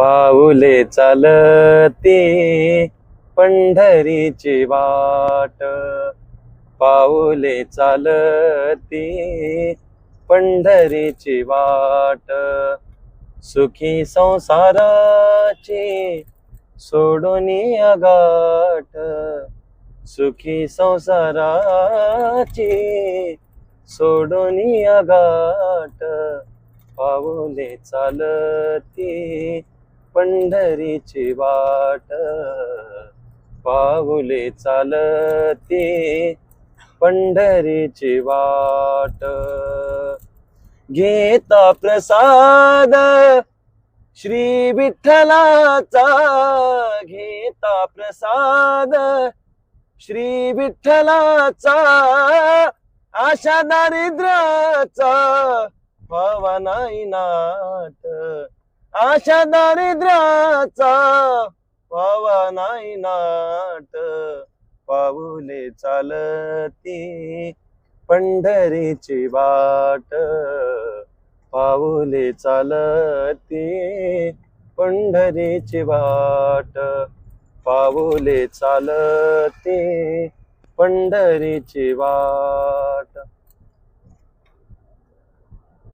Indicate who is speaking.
Speaker 1: पाऊले चालती पंढरीची वाट, पाऊले चालती पंढरीची वाट, सुखी संसाराची सोडून गाठ, सुखी संसाराची सोडून गाठ, पाऊले चालती पंढरीची वाट, पाऊले चालती पंढरीची वाट. घेता प्रसाद श्री विठ्ठलाचा, घेता प्रसाद श्री विठ्ठलाचा, आशा दारिद्र्याचा व्हावा नाही नाट, आशा दारिद्र्याचा व्हावा नाही नाट, पाऊले चालती पंढरीची वाट, पाऊले चालती पंढरीची वाट, पाऊले चालती पंढरीची वाट.